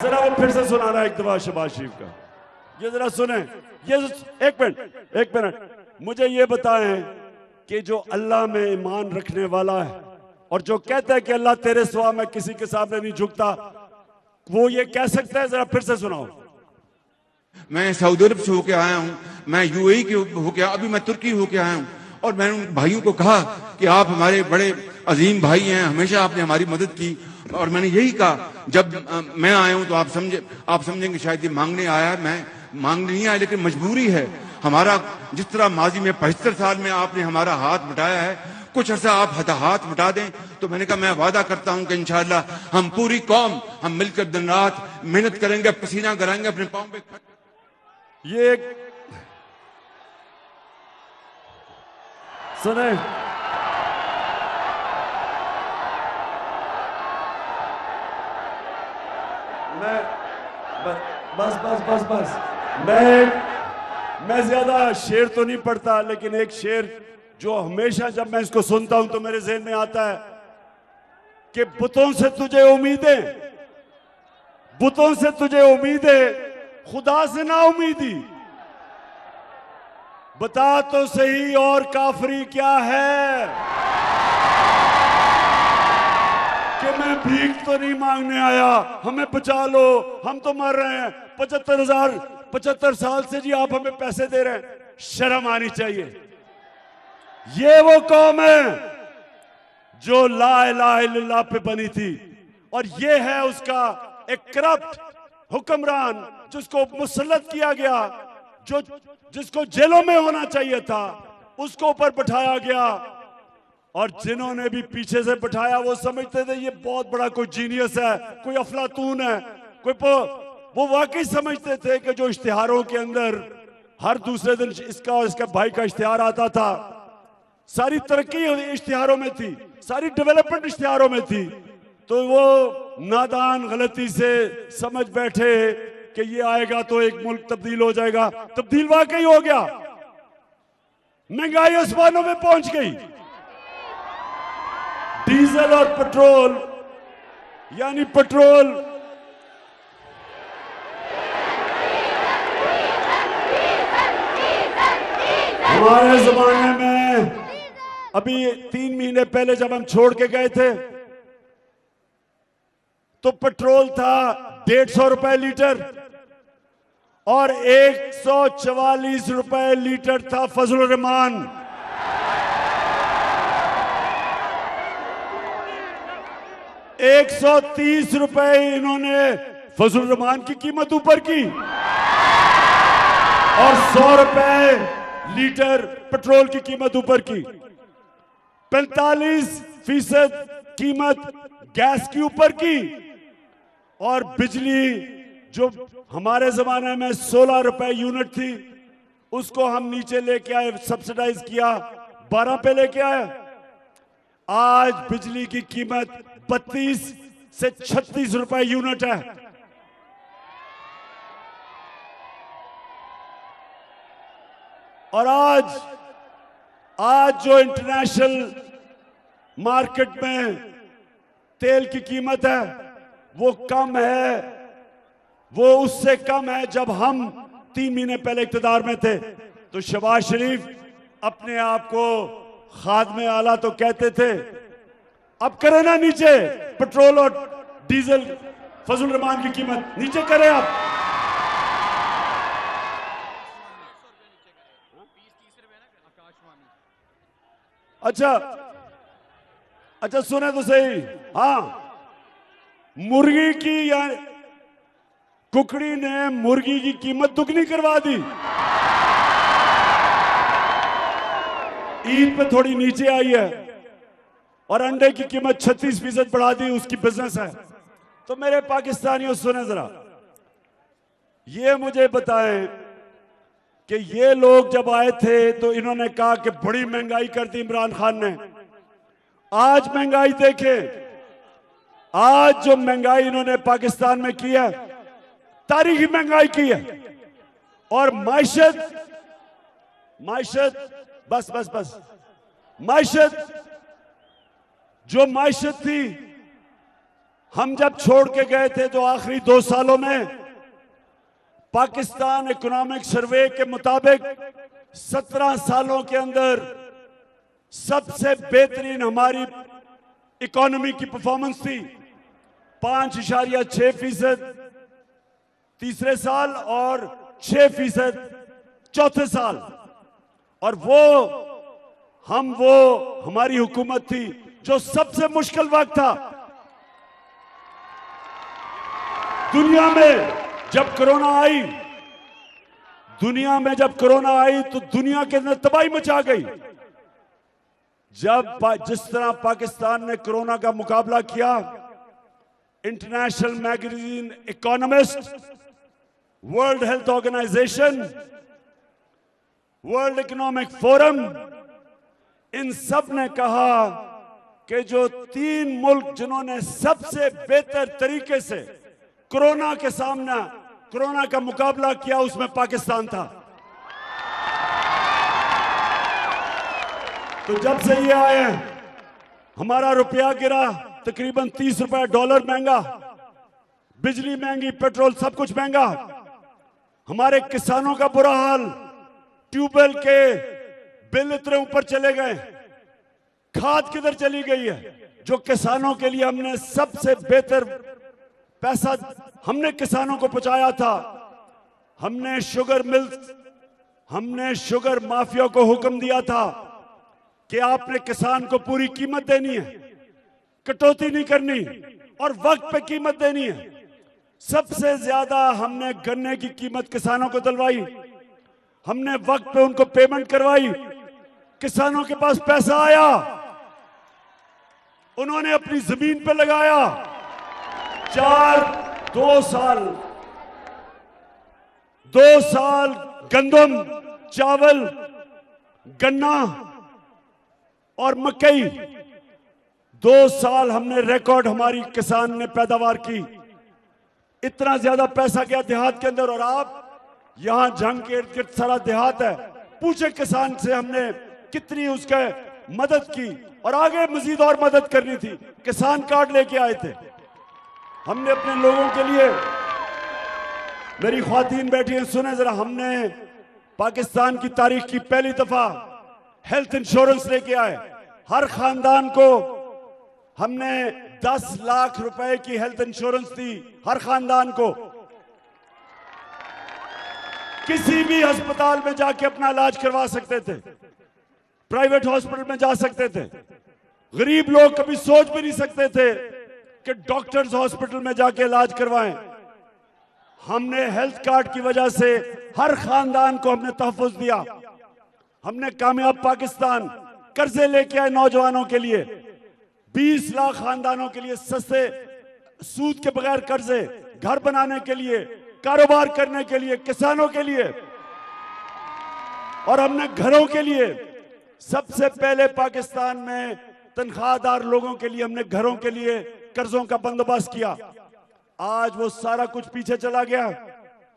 जरा वो फिर से सुनाना एक दफा शहबाज शरीफ का, ये जरा सुने। ये एक मिनट मुझे ये बताएं कि जो अल्लाह में ईमान रखने वाला है और जो कहता है कि अल्लाह तेरे सिवा मैं किसी के सामने नहीं झुकता, वो ये कह सकता है? जरा फिर से सुनाओ। मैं सऊदी अरब से होके आया हूँ, मैं यूएई के होके अभी मैं तुर्की होके आया हूँ, और मैंने उन भाइयों को कहा कि आप हमारे बड़े अजीम भाई हैं, हमेशा आपने हमारी मदद की। और मैंने यही कहा, जब मैं आया हूं तो आप समझेंगे शायद ये मांगने आया है। मैं मांगने नहीं आया, लेकिन मजबूरी है हमारा। जिस तरह माजी में 75 साल में आपने हमारा हाथ बटाया है, कुछ अर्सा आप हाथ बटा दें। तो मैंने कहा मैं वादा करता हूं कि इंशाअल्लाह हम पूरी कौम हम मिलकर दिन रात मेहनत करेंगे, पसीना कराएंगे अपने पाँव पे। ये सुने, मैं बस मैं ज्यादा शेर तो नहीं पढ़ता, लेकिन एक शेर जो हमेशा जब मैं इसको सुनता हूं तो मेरे ज़हन में आता है कि बुतों से तुझे उम्मीदें, खुदा से ना उम्मीदी। बता तो सही और काफरी क्या है, कि मैं भीख तो नहीं मांगने आया, हमें बचा लो, हम तो मर रहे हैं। 75 साल से जी आप हमें पैसे दे रहे हैं, शर्म आनी चाहिए। ये वो कौम है जो ला इलाहा इल्लल्लाह पे बनी थी, और ये है उसका एक करप्ट हुक्मरान जिसको मुसल्लत किया गया, जिसको जेलों में होना चाहिए था उसको ऊपर बैठाया गया। और जिन्होंने भी पीछे से बैठाया वो समझते थे ये बहुत बड़ा कोई जीनियस है, कोई अफलातून है, वो वाकई समझते थे कि जो इश्तिहारों के अंदर हर दूसरे दिन इसका और इसका भाई का इश्तिहार आता था, सारी तरक्की इश्तिहारों में थी, सारी डेवलपमेंट इश्तिहारों में थी, तो वो नादान गलती से समझ बैठे कि ये आएगा तो एक मुल्क तब्दील हो जाएगा। तब्दील वाकई हो गया, महंगाई आसमानों में पहुंच गई। डीजल और पेट्रोल, यानी पेट्रोल हमारे जमाने में, अभी 3 महीने पहले जब हम छोड़ के गए थे तो पेट्रोल था 150 रुपए लीटर और 144 रुपए लीटर था फजलुर रहमान। 130 रुपए इन्होंने फजलुर रहमान की कीमत ऊपर की और 100 रुपए लीटर पेट्रोल की कीमत ऊपर की। 45% कीमत गैस की ऊपर की, और बिजली जो हमारे जमाने में 16 रुपए यूनिट थी उसको हम नीचे लेके आए, सब्सिडाइज किया, 12 पे लेके आए। आज बिजली की कीमत 32 से 36 रुपए यूनिट है। और आज जो इंटरनेशनल मार्केट में तेल की कीमत है वो कम है, वो उससे कम है जब हम 3 महीने पहले इक़्तिदार में थे। तो शहबाज शरीफ अपने आप को खादमे आला तो कहते थे, अब करें ना नीचे पेट्रोल और डीजल फजलुर रहमान की कीमत नीचे करें आप। अच्छा सुने तो सही। हाँ, मुर्गी की या कुकड़ी ने मुर्गी की कीमत दुगनी करवा दी, ईद पे थोड़ी नीचे आई है, और अंडे की कीमत 36% बढ़ा दी, उसकी बिजनेस है। तो मेरे पाकिस्तानियों सुने जरा, ये मुझे बताएं कि ये लोग जब आए थे तो इन्होंने कहा कि बड़ी महंगाई कर दी इमरान खान ने। आज महंगाई देखें, आज जो महंगाई इन्होंने पाकिस्तान में की है, तारीखी महंगाई की है। और माइशत जो माइशत थी हम जब छोड़ के गए थे तो आखिरी 2 सालों में पाकिस्तान इकोनॉमिक सर्वे के मुताबिक 17 सालों के अंदर सबसे बेहतरीन हमारी इकोनॉमी की परफॉर्मेंस थी। 5.6% तीसरे साल और 6% चौथे साल। और वो हमारी हुकूमत थी जो सबसे मुश्किल वक्त था दुनिया में। जब कोरोना आई, तो दुनिया के अंदर तबाही मचा गई। जिस तरह पाकिस्तान ने कोरोना का मुकाबला किया, international magazine Economist, World Health Organisation, World Economic Forum, इन सब ने कहा कि जो 3 मुल्क जिन्होंने सबसे बेहतर तरीके से कोरोना का मुकाबला किया, उसमें पाकिस्तान था। तो जब से ये आए, हमारा रुपया गिरा, तकरीबन 30 रुपए डॉलर महंगा, बिजली महंगी, पेट्रोल सब कुछ महंगा, हमारे किसानों का बुरा हाल, ट्यूबवेल के बिल इतने ऊपर चले गए, खाद किधर चली गई है जो किसानों के लिए हमने सबसे बेहतर पैसा हमने किसानों को पहुंचाया था। हमने शुगर माफिया को हुक्म दिया था कि आपने किसान को पूरी कीमत देनी है, कटौती नहीं करनी और वक्त पे कीमत देनी है। सबसे ज्यादा हमने गन्ने की कीमत किसानों को दिलवाई, हमने वक्त पे उनको पेमेंट करवाई, किसानों के पास पैसा आया, उन्होंने अपनी जमीन पे लगाया। 2 साल गंदम, चावल, गन्ना और मकई, 2 साल हमने रिकॉर्ड हमारी किसान ने पैदावार की। इतना ज्यादा पैसा गया देहात के अंदर। और आप यहां जंग के इर्द गिर्द सारा देहात है, पूछे किसान से हमने कितनी उसके मदद की और आगे मजीद और मदद करनी थी। किसान कार्ड लेके आए थे हमने अपने लोगों के लिए। मेरी ख्वातीन बैठी हैं, सुने जरा, हमने पाकिस्तान की तारीख की पहली दफा हेल्थ इंश्योरेंस लेके आए। हर खानदान को हमने 10 लाख रुपए की हेल्थ इंश्योरेंस दी, हर खानदान को। किसी भी अस्पताल में जाके अपना इलाज करवा सकते थे, प्राइवेट हॉस्पिटल में जा सकते थे। गरीब लोग कभी सोच भी नहीं सकते थे कि डॉक्टर्स हॉस्पिटल में जाके इलाज करवाएं। हमने हेल्थ कार्ड की वजह से हर खानदान को हमने तहफ़्फ़ुज़ दिया। हमने कामयाब पाकिस्तान कर्जे लेके आए नौजवानों के लिए, 20 लाख खानदानों के लिए सस्ते सूद के बगैर कर्जे, घर बनाने के लिए, कारोबार करने के लिए, किसानों के लिए। और हमने घरों के लिए सबसे पहले पाकिस्तान में तनख्वाहदार लोगों के लिए हमने घरों के लिए कर्जों का बंदोबस्त किया। आज वो सारा कुछ पीछे चला गया।